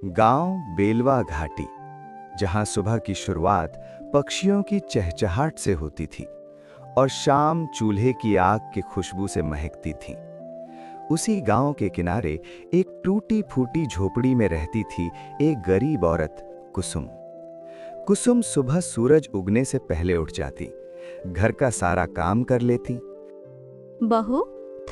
गांव बेलवा घाटी, जहां सुबह की शुरुआत पक्षियों की चहचहाट से होती थी और शाम चूल्हे की आग की खुशबू से महकती थी। उसी गांव के किनारे एक टूटी फूटी झोपड़ी में रहती थी एक गरीब औरत, कुसुम। कुसुम सुबह सूरज उगने से पहले उठ जाती, घर का सारा काम कर लेती। बहू,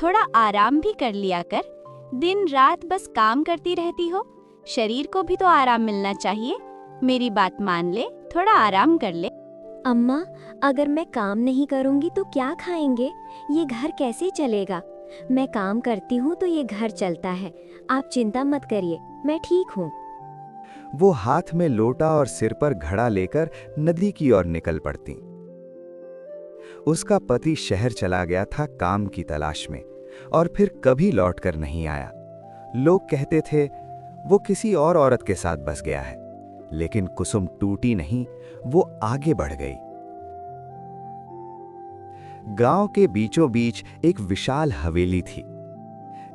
थोड़ा आराम भी कर लिया कर। दिन रात बस काम करती रहती हो। शरीर को भी तो आराम मिलना चाहिए। मेरी बात मान ले, थोड़ा आराम कर ले। अम्मा, अगर मैं काम नहीं करूंगी तो क्या खाएंगे? ये घर कैसे चलेगा? मैं काम करती हूँ तो ये घर चलता है। आप चिंता मत करिए, मैं ठीक हूँ। वो हाथ में लोटा और सिर पर घड़ा लेकर नदी की ओर निकल पड़ती। उसका पति शहर चला गया था काम की तलाश में और फिर कभी लौटकर नहीं आया। लोग कहते थे वो किसी और औरत के साथ बस गया है, लेकिन कुसुम टूटी नहीं, वो आगे बढ़ गई। गांव के बीचों बीच एक विशाल हवेली थी,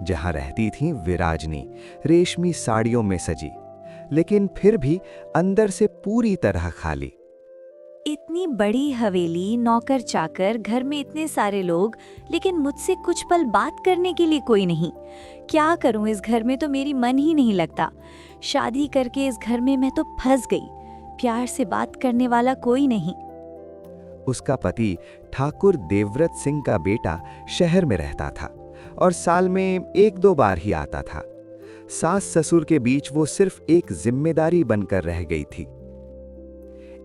जहां रहती थी विराजनी, रेशमी साड़ियों में सजी, लेकिन फिर भी अंदर से पूरी तरह खाली। इतनी बड़ी हवेली, नौकर चाकर, घर में इतने सारे लोग, लेकिन मुझसे कुछ पल बात करने के लिए कोई नहीं। क्या करूं, इस घर में तो मेरी मन ही नहीं लगता। शादी करके इस घर में मैं तो फंस गई। प्यार से बात करने वाला कोई नहीं। उसका पति ठाकुर देवव्रत सिंह का बेटा शहर में रहता था और साल में एक दो बार ही आता था। सास ससुर के बीच वो सिर्फ एक जिम्मेदारी बनकर रह गई थी।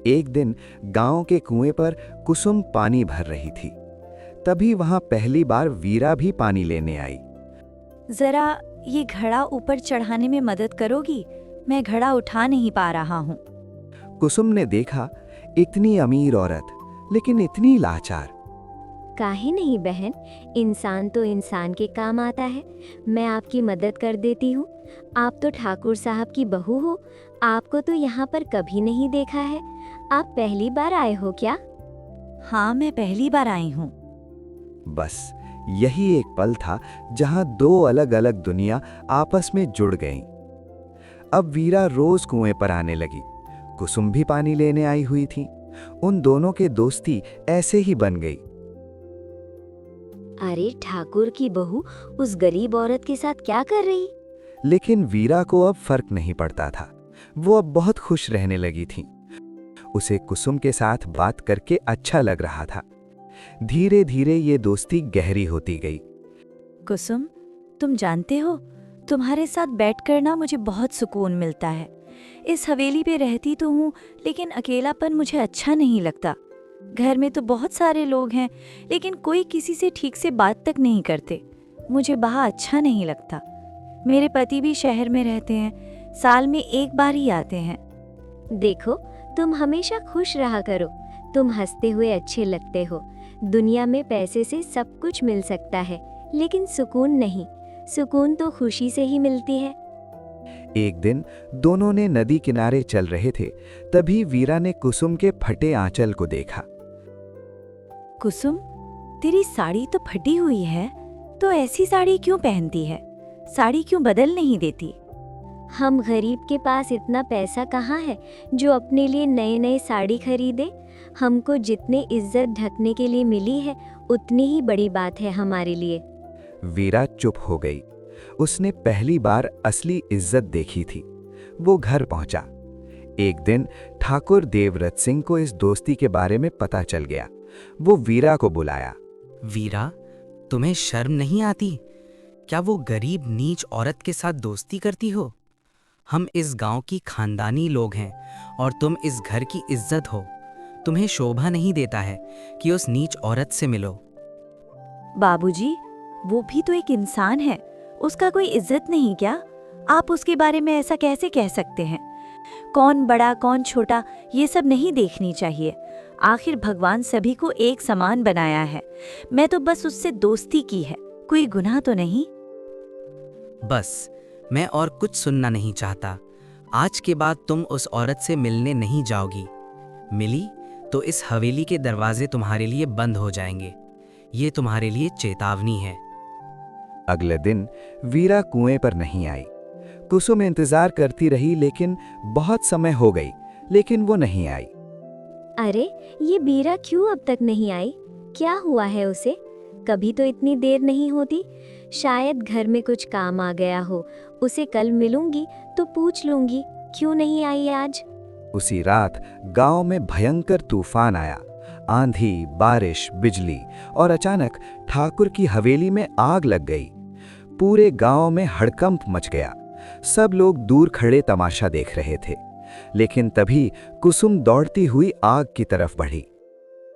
एक दिन गांव के कुएं पर कुसुम पानी भर रही थी। तभी वहां पहली बार वीरा भी पानी लेने आई। जरा ये घड़ा ऊपर चढ़ाने में मदद करोगी? मैं घड़ा उठा नहीं पा रहा हूँ। कुसुम ने देखा, इतनी अमीर औरत लेकिन इतनी लाचार। काहे नहीं बहन, इंसान तो इंसान के काम आता है। मैं आपकी मदद कर देती हूँ। आप तो ठाकुर साहब की बहू हो, आपको तो यहाँ पर कभी नहीं देखा है। आप पहली बार आए हो क्या? हाँ, मैं पहली बार आई हूँ। बस यही एक पल था जहां दो अलग अलग दुनिया आपस में जुड़ गईं। अब वीरा रोज कुएं पर आने लगी। कुसुम भी पानी लेने आई हुई थी। उन दोनों के दोस्ती ऐसे ही बन गई। अरे, ठाकुर की बहू उस गरीब औरत के साथ क्या कर रही? लेकिन वीरा को अब फर्क नहीं पड़ता था। वो अब बहुत खुश रहने लगी थी। उसे कुसुम के साथ बात करके अच्छा लग रहा था। धीरे धीरे ये दोस्ती गहरी होती गई। कुसुम, तुम जानते हो, तुम्हारे साथ बैठकर ना मुझे बहुत सुकून मिलता है। इस हवेली पे रहती तो हूँ, लेकिन अकेलापन मुझे अच्छा नहीं लगता। घर में तो बहुत सारे लोग हैं, लेकिन कोई किसी से ठीक से बात तक नहीं करते। मुझे वहाँ अच्छा नहीं लगता। मेरे पति भी शहर में रहते हैं, साल में एक बार ही आते हैं। देखो, तुम हमेशा खुश रहा करो। तुम हंसते हुए अच्छे लगते हो। दुनिया में पैसे से सब कुछ मिल सकता है, लेकिन सुकून नहीं। सुकून तो खुशी से ही मिलती है। एक दिन दोनों ने नदी किनारे चल रहे थे, तभी वीरा ने कुसुम के फटे आंचल को देखा। कुसुम, तेरी साड़ी तो फटी हुई है, तो ऐसी साड़ी क्यों पहनती है? साड़ी क्यों बदल नहीं देती? हम गरीब के पास इतना पैसा कहाँ है जो अपने लिए नए नए साड़ी खरीदे। हमको जितनी इज्जत ढकने के लिए मिली है, उतनी ही बड़ी बात है हमारे लिए। वीरा चुप हो गई। उसने पहली बार असली इज्जत देखी थी। वो घर पहुंचा। एक दिन ठाकुर देवव्रत सिंह को इस दोस्ती के बारे में पता चल गया। वो वीरा को बुलाया। वीरा, तुम्हें शर्म नहीं आती? क्या वो गरीब नीच औरत के साथ दोस्ती करती हो? हम इस गांव की खानदानी लोग हैं और तुम इस घर की इज्जत हो। तुम्हें शोभा नहीं देता है कि उस नीच औरत से मिलो। बाबूजी, वो भी तो एक इंसान है। उसका कोई इज्जत नहीं क्या? आप उसके बारे में ऐसा कैसे कह सकते हैं? कौन बड़ा कौन छोटा, ये सब नहीं देखनी चाहिए। आखिर भगवान सभी को एक समान बनाया है। मैं तो बस उससे दोस्ती की है, कोई गुनाह तो नहीं। बस, मैं और कुछ सुनना नहीं चाहता। आज के बाद तुम उस औरत से मिलने नहीं जाओगी। मिली तो इस हवेली के दरवाजे तुम्हारे लिए बंद हो जाएंगे। ये तुम्हारे लिए चेतावनी है। अगले दिन वीरा कुएं पर नहीं आई। कुसुम इंतजार करती रही, लेकिन बहुत समय हो गई, लेकिन वो नहीं आई। अरे, ये बीरा क्यों अब तक नहीं आई? क्या हुआ है उसे? कभी तो इतनी देर नहीं होती। शायद घर में कुछ काम आ गया हो। उसे कल मिलूंगी तो पूछ लूंगी क्यों नहीं आई आज। उसी रात गांव में भयंकर तूफान आया। आंधी, बारिश, बिजली और अचानक ठाकुर की हवेली में आग लग गई। पूरे गांव में हड़कंप मच गया। सब लोग दूर खड़े तमाशा देख रहे थे, लेकिन तभी कुसुम दौड़ती हुई आग की तरफ बढ़ी।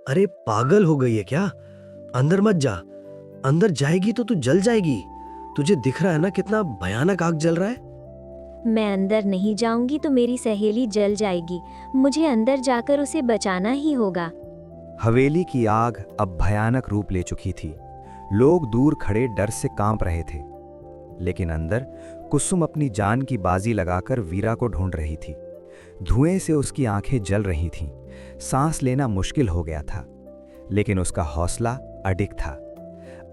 अरे पागल हो गई है क्या? अंदर मत जा। अंदर जाएगी तो तू जल जाएगी। तुझे दिख रहा है ना कितना भयानक आग जल रहा है। मैं अंदर नहीं जाऊंगी तो मेरी सहेली जल जाएगी। मुझे अंदर जाकर उसे बचाना ही होगा। हवेली की आग अब भयानक रूप ले चुकी थी। लोग दूर खड़े डर से कांप रहे थे, लेकिन अंदर कुसुम अपनी जान की बाजी लगाकर वीरा को ढूंढ रही थी। धुएं से उसकी आंखें जल रही थीं। सांस लेना मुश्किल हो गया था, लेकिन उसका हौसला अडिग था।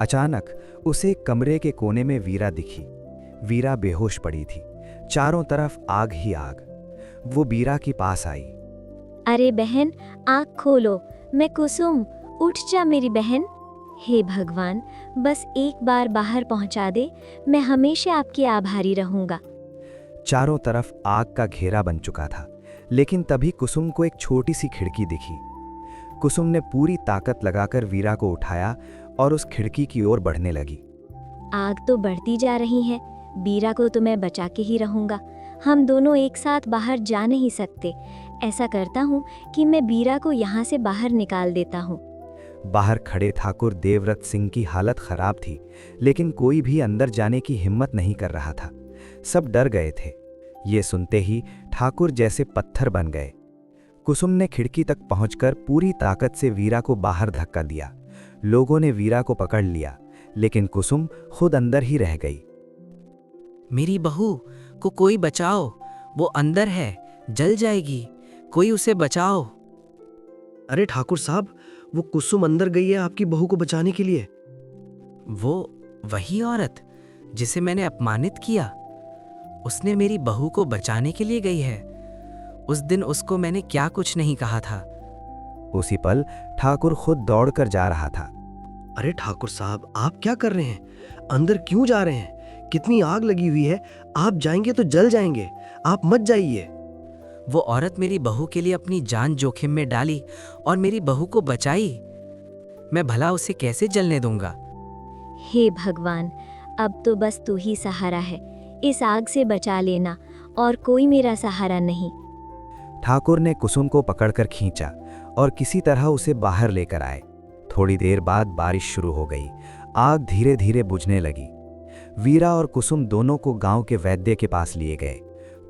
अचानक उसे एक कमरे के कोने में वीरा दिखी। वीरा बेहोश पड़ी थी। चारों तरफ आग ही आग। वो वीरा के पास आई। अरे बहन, आँख खोलो। मैं कुसुम। उठ जा मेरी बहन। हे भगवान, बस एक बार बाहर पहुंचा दे। मैं हमेशा आपकी आभारी रहूंगा। चारों तरफ आग का घेरा बन चुका था, लेकिन तभी कुसुम को एक छोटी सी खिड़की दिखी। कुसुम ने पूरी ताकत लगाकर वीरा को उठाया और उस खिड़की की ओर बढ़ने लगी। आग तो बढ़ती जा रही है। बीरा को तो मैं बचा के ही रहूंगा। हम दोनों एक साथ बाहर जा नहीं सकते। ऐसा करता हूँ कि मैं बीरा को यहाँ से बाहर निकाल देता हूँ। बाहर खड़े ठाकुर देवव्रत सिंह की हालत खराब थी, लेकिन कोई भी अंदर जाने की हिम्मत नहीं कर रहा था। सब डर गए थे। ये सुनते ही ठाकुर जैसे पत्थर बन गए। कुसुम ने खिड़की तक पहुंचकर पूरी ताकत से वीरा को बाहर धक्का दिया। लोगों ने वीरा को पकड़ लिया, लेकिन कुसुम खुद अंदर ही रह गई। मेरी बहू को कोई बचाओ, वो अंदर है, जल जाएगी, कोई उसे बचाओ। अरे ठाकुर साहब, वो कुसुम अंदर गई है आपकी बहू को बचाने के लिए। वो वही औरत जिसे मैंने अपमानित किया, उसने मेरी बहू को बचाने के लिए गई है। उस दिन उसको मैंने क्या कुछ नहीं कहा था। उसी पल ठाकुर खुद दौड़कर जा रहा था। अरे ठाकुर साहब, आप क्या कर रहे हैं? अंदर क्यों जा रहे हैं? कितनी आग लगी हुई है। आप जाएंगे तो जल जाएंगे। आप मत जाइए। वो औरत मेरी बहू के लिए अपनी जान जोखिम में डाली और मेरी बहू को बचाई। मैं भला उसे कैसे जलने दूंगा? हे भगवान, अब तो बस तू ही सहारा है। इस आग से बचा लेना, और कोई मेरा सहारा नहीं। ठाकुर ने कुसुम को पकड़कर खींचा और किसी तरह उसे बाहर लेकर आए। थोड़ी देर बाद बारिश शुरू हो गई। आग धीरे धीरे बुझने लगी। वीरा और कुसुम दोनों को गांव के वैद्य के पास लिए गए।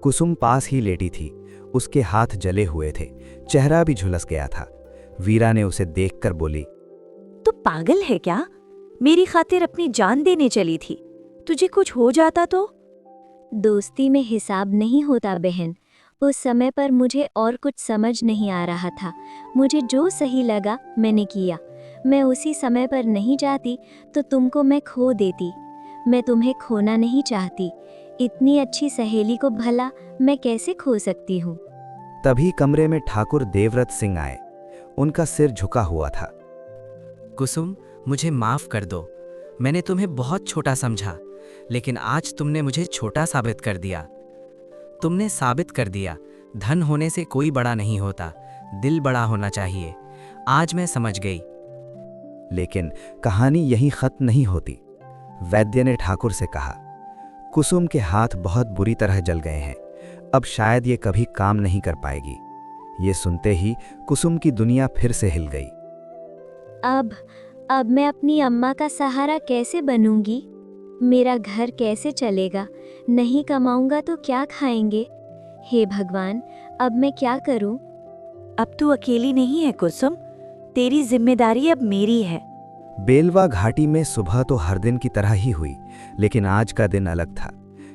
कुसुम पास ही लेटी थी। उसके हाथ जले हुए थे, चेहरा भी झुलस गया था। वीरा ने उसे देखकर बोली, तू पागल है क्या? मेरी खातिर अपनी जान देने चली थी। तुझे कुछ हो जाता तो? दोस्ती में हिसाब नहीं होता बहन। उस समय पर मुझे और कुछ समझ नहीं आ रहा था। मुझे जो सही लगा मैंने किया। मैं उसी समय पर नहीं जाती तो तुमको मैं खो देती। मैं तुम्हें खोना नहीं चाहती। इतनी अच्छी सहेली को भला मैं कैसे खो सकती हूँ? तभी कमरे में ठाकुर देवव्रत सिंह आए। उनका सिर झुका हुआ था। कुसुम, मुझे माफ कर दो। मैंने तुम्हें बहुत छोटा समझा, लेकिन आज तुमने मुझे छोटा साबित कर दिया। तुमने साबित कर दिया, धन होने से कोई बड़ा नहीं होता, दिल बड़ा होना चाहिए। आज मैं समझ गई। लेकिन कहानी यहीं खत्म नहीं होती। वैद्य ने ठाकुर से कहा, कुसुम के हाथ बहुत बुरी तरह जल गए हैं। अब शायद ये कभी काम नहीं कर पाएगी। ये सुनते ही कुसुम की दुनिया फिर से हिल गई। अब मैं अपनी अम्मा का सहारा कैसे बनूंगी? मेरा घर कैसे चलेगा? नहीं कमाऊंगा तो क्या खाएंगे? हे भगवान, अब मैं क्या करूं? अब तू अकेली नहीं है कुसुम, तेरी जिम्मेदारी अब मेरी है। बेलवा घाटी में सुबह तो हर दिन की तरह ही हुई, लेकिन आज का दिन अलग था,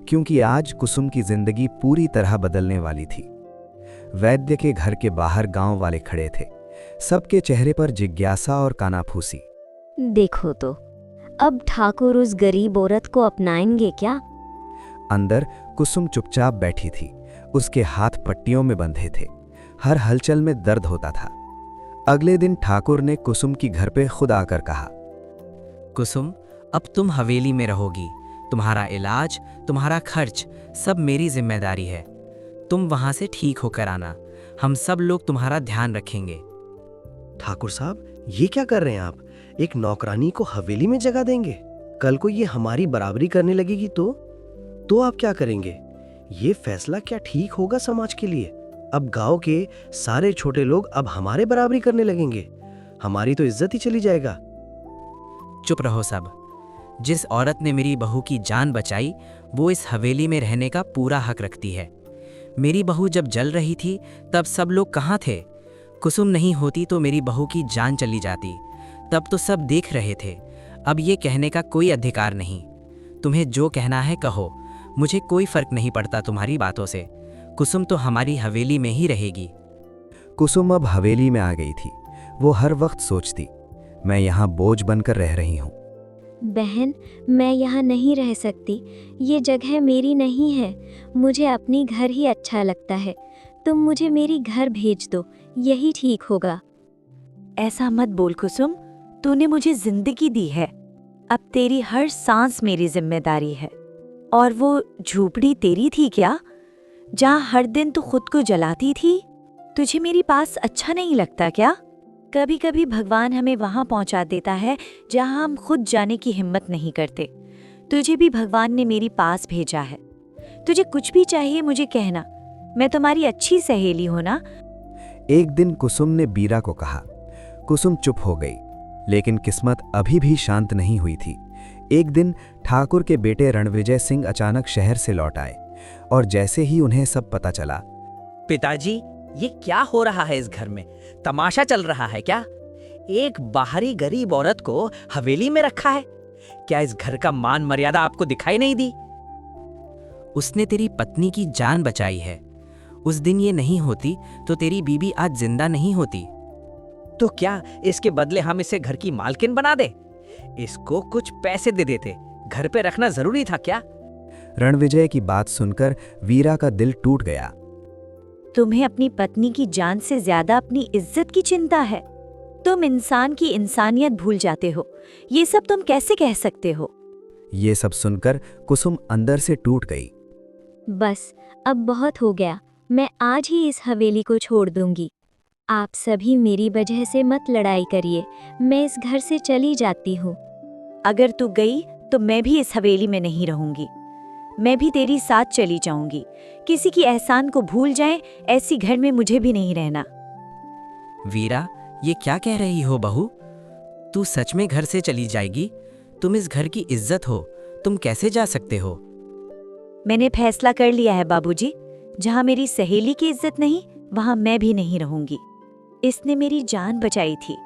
क्योंकि आज कुसुम की जिंदगी पूरी तरह बदलने वाली थी। वैद्य के घर के बाहर गांव वाले खड़े थे। सबके चेहरे पर जिज्ञासा और कानाफूसी। देखो तो, अब ठाकुर उस गरीब औरत को अपनाएंगे क्या? अंदर कुसुम चुपचाप बैठी थी। उसके हाथ पट्टियों में बंधे थे। हर हलचल में दर्द होता था। अगले दिन ठाकुर ने कुसुम की घर पे खुद आकर कहा, कुसुम, अब तुम हवेली में रहोगी। तुम्हारा इलाज, तुम्हारा खर्च सब मेरी जिम्मेदारी है। तुम वहां से ठीक होकर आना। हम सब लोग तुम्हारा ध्यान रखेंगे। ठाकुर साहब, ये क्या कर रहे हैं आप? एक नौकरानी को हवेली में जगह देंगे? कल को ये हमारी बराबरी करने लगेगी तो आप क्या करेंगे? ये फैसला क्या ठीक होगा समाज के लिए? अब गांव के सारे छोटे लोग अब हमारे बराबरी करने लगेंगे। हमारी तो इज्जत ही चली जाएगा। चुप रहो सब। जिस औरत ने मेरी बहू की जान बचाई, वो इस हवेली में रहने का पूरा हक रखती है। मेरी बहू जब जल रही थी तब सब लोग कहाँ थे? कुसुम नहीं होती तो मेरी बहू की जान चली जाती। तब तो सब देख रहे थे। अब ये कहने का कोई अधिकार नहीं। तुम्हें जो कहना है कहो, मुझे कोई फर्क नहीं पड़ता तुम्हारी बातों से। कुसुम तो हमारी हवेली में ही रहेगी। कुसुम अब हवेली में आ गई थी। वो हर वक्त सोचती, मैं यहाँ बोझ बनकर रह रही हूँ। बहन, मैं यहाँ नहीं रह सकती। ये जगह मेरी नहीं है। मुझे अपनी घर ही अच्छा लगता है। तुम मुझे मेरी घर भेज दो, यही ठीक होगा। ऐसा मत बोल कुसुम, तूने मुझे जिंदगी दी है। अब तेरी हर सांस मेरी जिम्मेदारी है। और वो झूपड़ी तेरी थी क्या, जहाँ हर दिन तू खुद को जलाती थी? तुझे मेरी पास अच्छा नहीं लगता क्या? कभी कभी भगवान हमें वहाँ पहुँचा देता है जहाँ हम खुद जाने की हिम्मत नहीं करते। तुझे भी भगवान ने मेरी पास भेजा है। तुझे कुछ भी चाहिए मुझे कहना, मैं तुम्हारी अच्छी सहेली हूँ ना। एक दिन कुसुम ने बीरा को कहा। कुसुम चुप हो गई, लेकिन किस्मत अभी भी शांत नहीं हुई थी। एक दिन ठाकुर के बेटे रणविजय सिंह अचानक शहर से लौट आए और जैसे ही उन्हें सब पता चला, पिताजी, ये क्या हो रहा है इस घर में? तमाशा चल रहा है क्या? एक बाहरी गरीब औरत को हवेली में रखा है। क्या इस घर का मान मर्यादा आपको दिखाई नहीं दी? उसने तेरी पत्नी की जान बचाई है। उस दिन ये नहीं होती तो तेरी बीबी आज जिंदा नहीं होती। तो क्या इसके बदले हम इसे घर की मालकिन बना दे? इसको कुछ पैसे दे देते। घर पे रखना जरूरी था क्या? रणविजय की बात सुनकर वीरा का दिल टूट गया। तुम्हें अपनी पत्नी की जान से ज्यादा अपनी इज्जत की चिंता है। तुम इंसान की इंसानियत भूल जाते हो। ये सब तुम कैसे कह सकते हो? ये सब सुनकर कुसुम अंदर से टूट गई। बस, अब बहुत हो गया। मैं आज ही इस हवेली को छोड़ दूंगी। आप सभी मेरी वजह से मत लड़ाई करिए। मैं इस घर से चली जाती हूँ। अगर तू गई तो मैं भी इस हवेली में नहीं रहूंगी। मैं भी तेरी साथ चली जाऊंगी। किसी की एहसान को भूल जाएं, ऐसी घर में मुझे भी नहीं रहना। वीरा, ये क्या कह रही हो बहू? तू सच में घर से चली जाएगी? तुम इस घर की इज्जत हो, तुम कैसे जा सकते हो? मैंने फैसला कर लिया है बाबूजी। जहाँ मेरी सहेली की इज्जत नहीं, वहाँ मैं भी नहीं रहूंगी। इसने मेरी जान बचाई थी।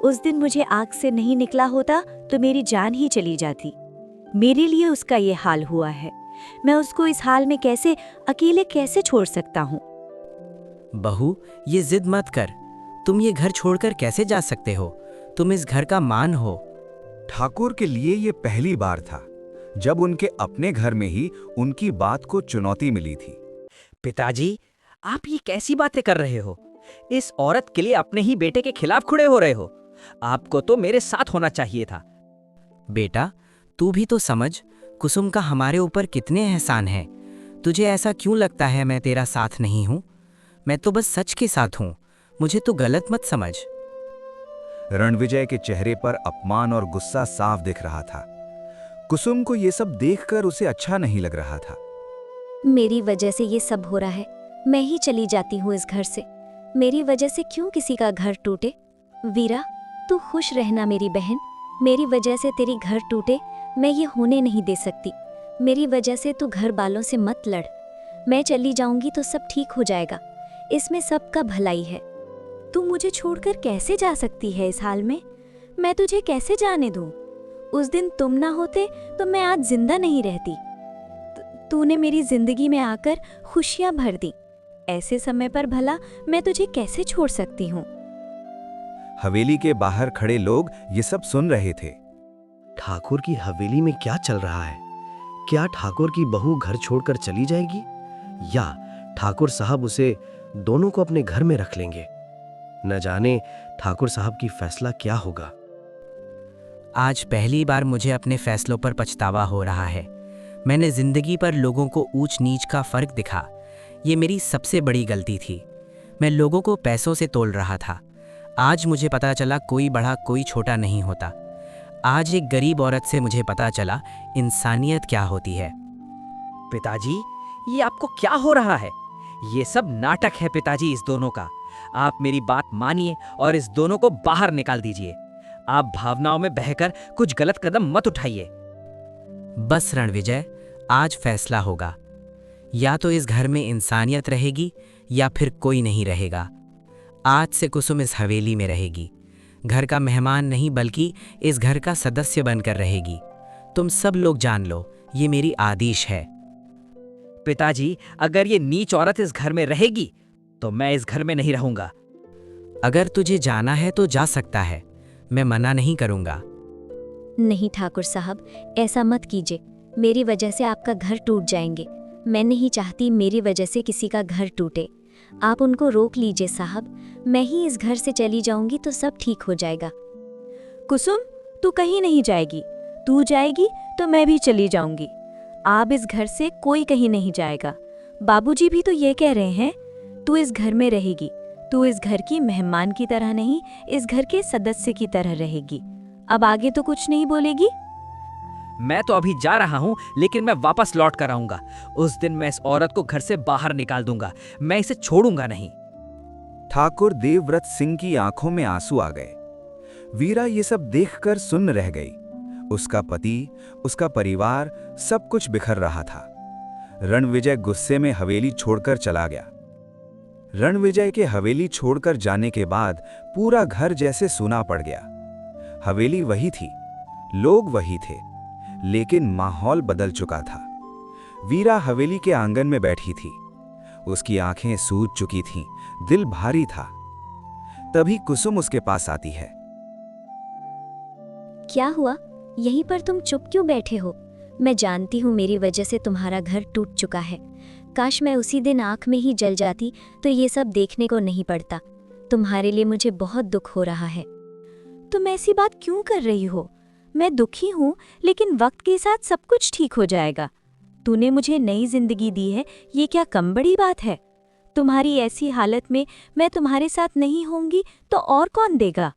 उस दिन मुझे आग से नहीं निकला होता तो मेरी जान ही चली जाती। मेरे लिए उसका ये हाल हुआ है। मैं उसको इस हाल में अकेले कैसे छोड़ सकता हूँ? बहू, ये जिद मत कर। तुम ये घर छोड़कर कैसे जा सकते हो? तुम इस घर का मान हो। ठाकुर के लिए ये पहली बार था जब उनके अपने घर में ही उनकी बात को चुनौती मिली थी। पिताजी, आप ये कैसी बातें कर रहे हो? इस औरत के लिए अपने ही बेटे के खिलाफ खड़े हो रहे हो। आपको तो मेरे साथ होना चाहिए था। बेटा, तू भी तो समझ, कुसुम का हमारे ऊपर कितने एहसान है। तुझे ऐसा क्यों लगता है मैं तेरा साथ नहीं हूँ? मैं तो बस सच के साथ हूँ। मुझे तो गलत मत समझ। रणविजय के चेहरे पर अपमान और गुस्सा साफ दिख रहा था। कुसुम को ये सब देखकर उसे अच्छा नहीं लग रहा था। मेरी वजह से ये सब हो रहा है। मैं ही चली जाती हूँ इस घर से। मेरी वजह से क्यों किसी का घर टूटे? वीरा, तू खुश रहना मेरी बहन। मेरी वजह से तेरी घर टूटे, मैं ये होने नहीं दे सकती। मेरी वजह से तू घर वालों से मत लड़। मैं चली जाऊंगी तो सब ठीक हो जाएगा। इसमें सबका भलाई है। तू मुझे छोड़कर कैसे जा सकती है इस हाल में? मैं तुझे कैसे जाने दूं? उस दिन तुम ना होते तो मैं आज जिंदा नहीं रहती। तूने मेरी जिंदगी में आकर खुशियां भर दी। ऐसे समय पर भला मैं तुझे कैसे छोड़ सकती हूँ? हवेली के बाहर खड़े लोग ये सब सुन रहे थे। ठाकुर की हवेली में क्या चल रहा है? क्या ठाकुर की बहू घर छोड़कर चली जाएगी या ठाकुर साहब उसे दोनों को अपने घर में रख लेंगे? न जाने ठाकुर साहब की फैसला क्या होगा। आज पहली बार मुझे अपने फैसलों पर पछतावा हो रहा है। मैंने जिंदगी पर लोगों को ऊंच नीच का फर्क दिखा। ये मेरी सबसे बड़ी गलती थी। मैं लोगों को पैसों से तोल रहा था। आज मुझे पता चला कोई बड़ा कोई छोटा नहीं होता। आज एक गरीब औरत से मुझे पता चला इंसानियत क्या होती है। पिताजी, ये आपको क्या हो रहा है? ये सब नाटक है पिताजी, इस दोनों का। आप मेरी बात मानिए और इस दोनों को बाहर निकाल दीजिए। आप भावनाओं में बहकर कुछ गलत कदम मत उठाइए। बस रणविजय, आज फैसला होगा। या तो इस घर में इंसानियत रहेगी या फिर कोई नहीं रहेगा। आज से कुसुम इस हवेली में रहेगी। घर का मेहमान नहीं बल्कि इस घर का सदस्य बनकर रहेगी। तुम सब लोग जान लो, ये मेरी आदेश है। पिताजी, अगर ये नीच औरत इस घर में रहेगी तो मैं इस घर में नहीं रहूंगा। अगर तुझे जाना है तो जा सकता है, मैं मना नहीं करूंगा। नहीं ठाकुर साहब, ऐसा मत कीजिए। मेरी वजह से आपका घर टूट जाएंगे। मैं नहीं चाहती मेरी वजह से किसी का घर टूटे। आप उनको रोक लीजिए साहब। मैं ही इस घर से चली जाऊंगी तो सब ठीक हो जाएगा। कुसुम, तू कहीं नहीं जाएगी। तू जाएगी तो मैं भी चली जाऊंगी। अब इस घर से कोई कहीं नहीं जाएगा। बाबूजी भी तो ये कह रहे हैं, तू इस घर में रहेगी। तू इस घर की मेहमान की तरह नहीं, इस घर के सदस्य की तरह रहेगी। अब आगे तो कुछ नहीं बोलेगी? मैं तो अभी जा रहा हूँ, लेकिन मैं वापस लौट कर आऊंगा। उस दिन मैं इस औरत को घर से बाहर निकाल दूंगा। मैं इसे छोड़ूंगा नहीं। ठाकुर देवव्रत सिंह की आंखों में आंसू आ गए। वीरा ये सब देखकर सुन्न रह गई। उसका पति, उसका परिवार, सब कुछ बिखर रहा था। रणविजय गुस्से में हवेली छोड़कर चला गया। रणविजय के हवेली छोड़कर जाने के बाद पूरा घर जैसे सूना पड़ गया। हवेली वही थी, लोग वही थे, लेकिन माहौल बदल चुका था। वीरा हवेली के आंगन में बैठी थी। उसकी आंखें सूज चुकी थीं, दिल भारी था। तभी कुसुम उसके पास आती है। क्या हुआ? यहीं पर तुम चुप क्यों बैठे हो? मैं जानती हूँ मेरी वजह से तुम्हारा घर टूट चुका है। काश मैं उसी दिन आंख में ही जल जाती तो ये सब देखने को नहीं पड़ता। तुम्हारे लिए मुझे बहुत दुख हो रहा है। तुम ऐसी बात क्यों कर रही हो? मैं दुखी हूँ, लेकिन वक्त के साथ सब कुछ ठीक हो जाएगा। तूने मुझे नई जिंदगी दी है, ये क्या कम बड़ी बात है? तुम्हारी ऐसी हालत में मैं तुम्हारे साथ नहीं होंगी तो और कौन देगा?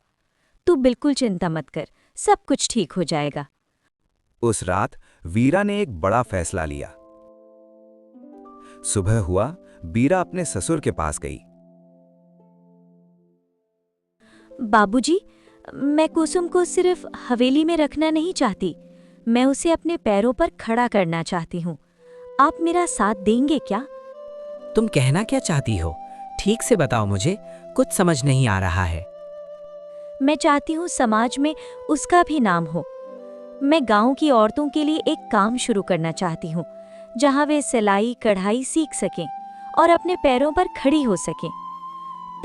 तू बिल्कुल चिंता मत कर, सब कुछ ठीक हो जाएगा। उस रात वीरा ने एक बड़ा फैसला लिया। सुबह हुआ, वीरा अपने ससुर के पास गई। बाबूजी, मैं कुसुम को सिर्फ हवेली में रखना नहीं चाहती, मैं उसे अपने पैरों पर खड़ा करना चाहती हूँ। आप मेरा साथ देंगे क्या? तुम कहना क्या चाहती हो? ठीक से बताओ, मुझे कुछ समझ नहीं आ रहा है। मैं चाहती हूँ समाज में उसका भी नाम हो। मैं गांव की औरतों के लिए एक काम शुरू करना चाहती हूँ, जहाँ वे सिलाई कढ़ाई सीख सकें और अपने पैरों पर खड़ी हो सकें।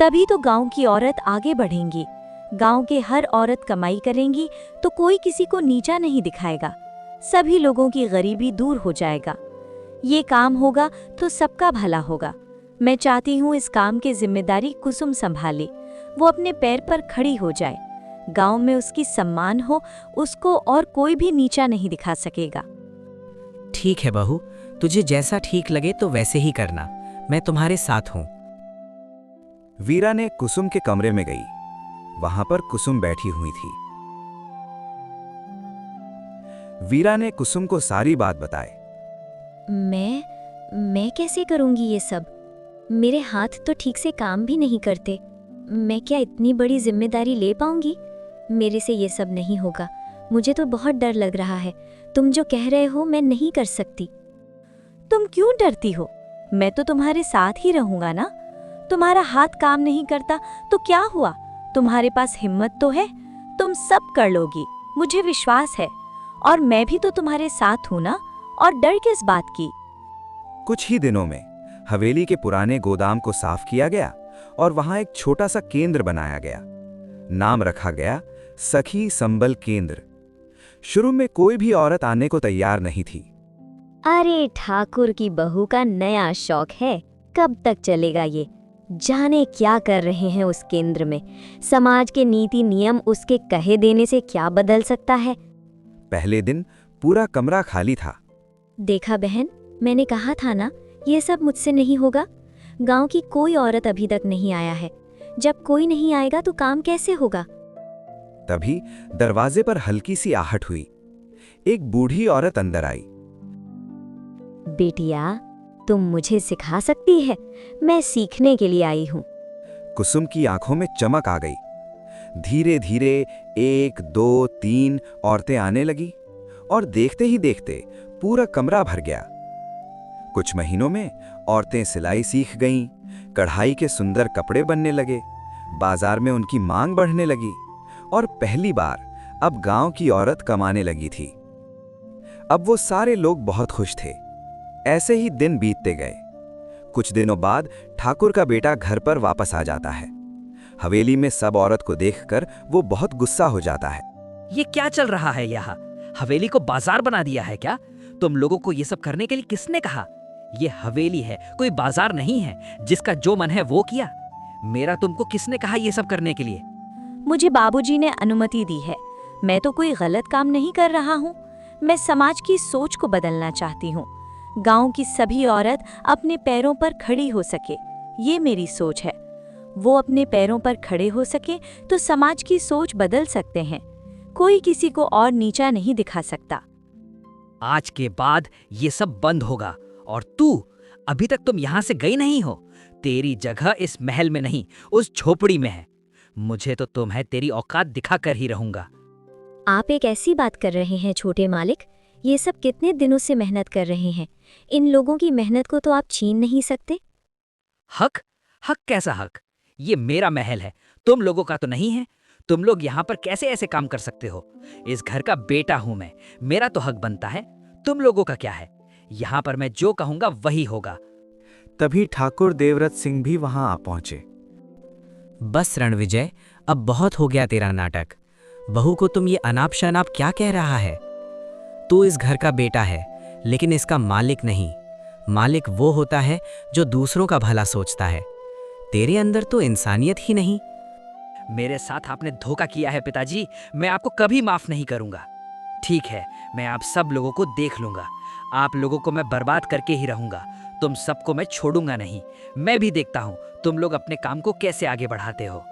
तभी तो गांव की औरत आगे बढ़ेंगी। गांव के हर औरत कमाई करेंगी तो कोई किसी को नीचा नहीं दिखाएगा। सभी लोगों की गरीबी दूर हो जाएगा। ये काम होगा तो सबका भला होगा। मैं चाहती हूँ इस काम की जिम्मेदारी कुसुम संभाले। वो अपने पैर पर खड़ी हो जाए, गांव में उसकी सम्मान हो, उसको और कोई भी नीचा नहीं दिखा सकेगा। ठीक है बहू, तुझे जैसा ठीक लगे तो वैसे ही करना। मैं तुम्हारे साथ हूँ। वीरा ने कुसुम के कमरे में गई। वहां पर कुसुम बैठी हुई थी। वीरा ने कुसुम को सारी बात बताई। मैं कैसे करूंगी ये सब? मेरे हाथ तो ठीक से काम भी नहीं करते। मैं क्या इतनी बड़ी जिम्मेदारी ले पाऊंगी? मेरे से ये सब नहीं होगा। मुझे तो बहुत डर लग रहा है। तुम जो कह रहे हो मैं नहीं कर सकती। तुम क्यों डरती हो? मैं तो तुम्हारे साथ ही रहूंगा ना। तुम्हारा हाथ काम नहीं करता तो क्या हुआ? तुम्हारे पास हिम्मत तो है, तुम सब कर लोगी, मुझे विश्वास है। और मैं भी तो तुम्हारे साथ हूं ना, और डर किस बात की? कुछ ही दिनों में हवेली के पुराने गोदाम को साफ किया गया और वहां एक छोटा सा केंद्र बनाया गया। नाम रखा गया सखी संबल केंद्र। शुरू में कोई भी औरत आने को तैयार नहीं थी। अरे ठाकुर की बहू का नया शौक है, कब तक चलेगा ये? जाने क्या कर रहे हैं उस केंद्र में। समाज के नीति नियम उसके कहे देने से क्या बदल सकता है? पहले दिन पूरा कमरा खाली था। देखा बहन, मैंने कहा था ना, ये सब मुझसे नहीं होगा। गांव की कोई औरत अभी तक नहीं आया है। जब कोई नहीं आएगा तो काम कैसे होगा? तभी दरवाजे पर हल्की सी आहट हुई। एक बूढ़ी औरत अंदर आई। बेटिया, तुम मुझे सिखा सकती है? मैं सीखने के लिए आई हूँ। कुसुम की आंखों में चमक आ गई। धीरे धीरे 1, 2, 3 औरतें आने लगी और देखते ही देखते पूरा कमरा भर गया। कुछ महीनों में औरतें सिलाई सीख गईं, कढ़ाई के सुंदर कपड़े बनने लगे, बाजार में उनकी मांग बढ़ने लगी और पहली बार अब गांव की औरत कमाने लगी थी। अब वो सारे लोग बहुत खुश थे। ऐसे ही दिन बीतते गए। कुछ दिनों बाद ठाकुर का बेटा घर पर वापस आ जाता है। हवेली में सब औरत को देखकर वो बहुत गुस्सा हो जाता है। ये क्या चल रहा है यहाँ? हवेली को बाजार बना दिया है क्या? तुम लोगों को ये सब करने के लिए किसने कहा? ये हवेली है, कोई बाजार नहीं है। जिसका जो मन है वो किया। मेरा तुमको किसने कहा ये सब करने के लिए? मुझे बाबूजी ने अनुमति दी है। मैं तो कोई गलत काम नहीं कर रहा हूँ। मैं समाज की सोच को बदलना चाहती हूँ। गांव की सभी औरत अपने पैरों पर खड़ी हो सके, ये मेरी सोच है। वो अपने पैरों पर खड़े हो सके तो समाज की सोच बदल सकते हैं। कोई किसी को और नीचा नहीं दिखा सकता। आज के बाद ये सब बंद होगा। और तू, अभी तक तुम यहाँ से गई नहीं हो। तेरी जगह इस महल में नहीं, उस झोपड़ी में है। मुझे तो तुम्हें तेरी औकात दिखा कर ही रहूंगा। आप एक ऐसी बात कर रहे हैं छोटे मालिक। ये सब कितने दिनों से मेहनत कर रहे हैं। इन लोगों की मेहनत को तो आप छीन नहीं सकते। हक? हक कैसा हक? ये मेरा महल है, तुम लोगों का तो नहीं है। तुम लोग यहाँ पर कैसे ऐसे काम कर सकते हो? इस घर का बेटा हूं मैं, मेरा तो हक बनता है। तुम लोगों का क्या है? यहाँ पर मैं जो कहूंगा वही होगा। तभी ठाकुर देवव्रत सिंह भी वहां आ पहुंचे। बस रणविजय, अब बहुत हो गया तेरा नाटक। बहू को तुम ये अनाप शनाप क्या कह रहा है? तू इस घर का बेटा है, लेकिन इसका मालिक नहीं। मालिक वो होता है जो दूसरों का भला सोचता है। तेरे अंदर तो इंसानियत ही नहीं। मेरे साथ आपने धोखा किया है पिताजी, मैं आपको कभी माफ नहीं करूंगा। ठीक है, मैं आप सब लोगों को देख लूंगा। आप लोगों को मैं बर्बाद करके ही रहूंगा। तुम सबको मैं छोड़ूंगा नहीं। मैं भी देखता हूँ तुम लोग अपने काम को कैसे आगे बढ़ाते हो।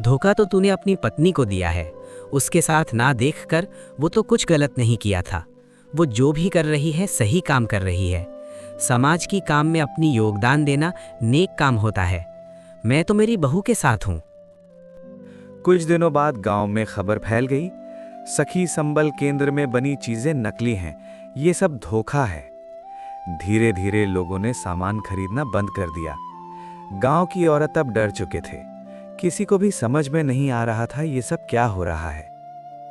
धोखा तो तूने अपनी पत्नी को दिया है। उसके साथ ना देखकर वो तो कुछ गलत नहीं किया था। वो जो भी कर रही है सही काम कर रही है। समाज की काम में अपनी योगदान देना नेक काम होता है। मैं तो मेरी बहू के साथ हूँ। कुछ दिनों बाद गांव में खबर फैल गई, सखी संबल केंद्र में बनी चीजें नकली हैं, ये सब धोखा है। धीरे धीरे लोगों ने सामान खरीदना बंद कर दिया। गांव की औरत अब डर चुके थे। किसी को भी समझ में नहीं आ रहा था ये सब क्या हो रहा है।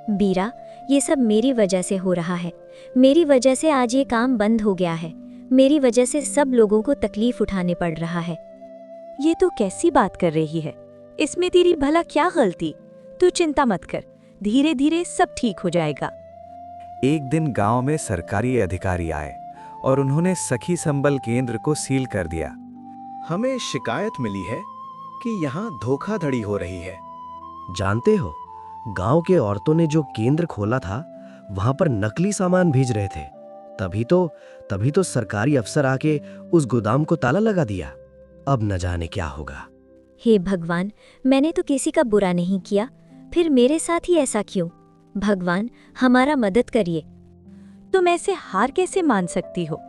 बीरा, ये सब मेरी वजह से हो रहा है। मेरी वजह से आज ये काम बंद हो गया है। मेरी वजह से सब लोगों को तकलीफ उठाने पड़ रहा है। ये तो कैसी बात कर रही है? इसमें तेरी भला क्या गलती? तू चिंता मत कर, धीरे धीरे सब ठीक हो जाएगा। एक दिन गांव में सरकारी अधिकारी आए और उन्होंने सखी संबल केंद्र को सील कर दिया। हमें शिकायत मिली है कि यहाँ धोखाधड़ी हो रही है। जानते हो, गांव के औरतों ने जो केंद्र खोला था वहां पर नकली सामान भेज रहे थे। तभी तो सरकारी अफसर आके उस गोदाम को ताला लगा दिया। अब न जाने क्या होगा। हे भगवान, मैंने तो किसी का बुरा नहीं किया, फिर मेरे साथ ही ऐसा क्यों? भगवान, हमारा मदद करिए। तुम ऐसे हार कैसे मान सकती हो?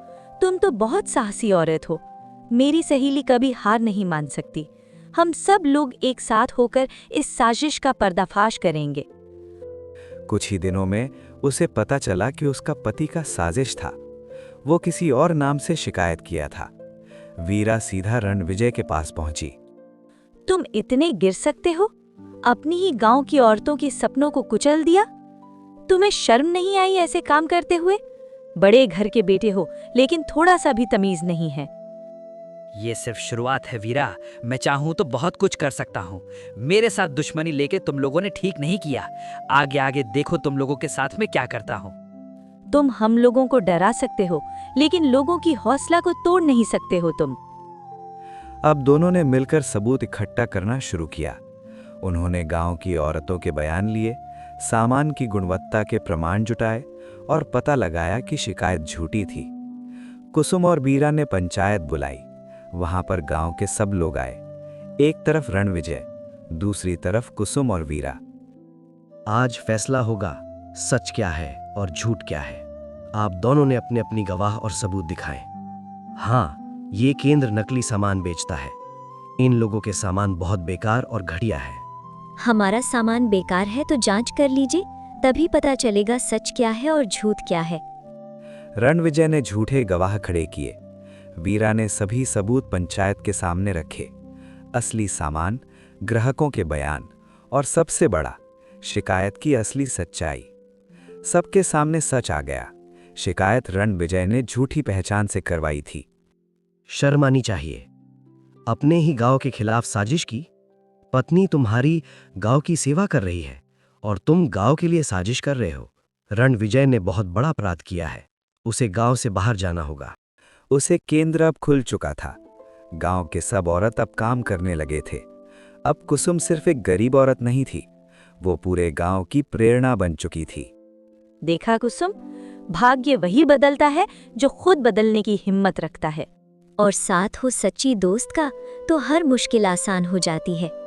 तुम तो बहुत साहसी औरत हो। मेरी सहेली कभी हार नहीं मान सकती। हम सब लोग एक साथ होकर इस साजिश का पर्दाफाश करेंगे। कुछ ही दिनों में उसे पता चला कि उसका पति का साजिश था। वो किसी और नाम से शिकायत किया था। वीरा सीधा रणविजय के पास पहुंची। तुम इतने गिर सकते हो? अपनी ही गांव की औरतों के सपनों को कुचल दिया। तुम्हें शर्म नहीं आई ऐसे काम करते हुए? बड़े घर के बेटे हो, लेकिन थोड़ा सा भी तमीज नहीं है। ये सिर्फ शुरुआत है वीरा, मैं चाहूँ तो बहुत कुछ कर सकता हूँ। मेरे साथ दुश्मनी लेके तुम लोगों ने ठीक नहीं किया। आगे आगे देखो तुम लोगों के साथ में क्या करता हूँ। तुम हम लोगों को डरा सकते हो, लेकिन लोगों की हौसला को तोड़ नहीं सकते हो तुम। अब दोनों ने मिलकर सबूत इकट्ठा करना शुरू किया। उन्होंने गांव की औरतों के बयान लिए, सामान की गुणवत्ता के प्रमाण जुटाए और पता लगाया कि शिकायत झूठी थी। कुसुम और वीरा ने पंचायत बुलाई। वहां पर गांव के सब लोग आए। एक तरफ रणविजय, दूसरी तरफ कुसुम और वीरा। आज फैसला होगा, सच क्या है और झूठ क्या है। आप दोनों ने अपने अपनी गवाह और सबूत दिखाए। हाँ, ये केंद्र नकली सामान बेचता है। इन लोगों के सामान बहुत बेकार और घटिया है। हमारा सामान बेकार है तो जांच कर लीजिए, तभी पता चलेगा सच क्या है और झूठ क्या है। रणविजय ने झूठे गवाह खड़े किए। वीरा ने सभी सबूत पंचायत के सामने रखे। असली सामान, ग्राहकों के बयान और सबसे बड़ा, शिकायत की असली सच्चाई। सबके सामने सच आ गया। शिकायत रणविजय ने झूठी पहचान से करवाई थी। शर्म आनी चाहिए। अपने ही गांव के खिलाफ साजिश की। पत्नी तुम्हारी गांव की सेवा कर रही है और तुम गांव के लिए साजिश कर रहे हो। रणविजय ने बहुत बड़ा अपराध किया है। उसे गांव से बाहर जाना होगा। उसे केंद्र अब खुल चुका था। गांव के सब औरत अब काम करने लगे थे। अब कुसुम सिर्फ एक गरीब औरत नहीं थी, वो पूरे गांव की प्रेरणा बन चुकी थी। देखा कुसुम, भाग्य वही बदलता है जो खुद बदलने की हिम्मत रखता है। और साथ हो सच्ची दोस्त का तो हर मुश्किल आसान हो जाती है।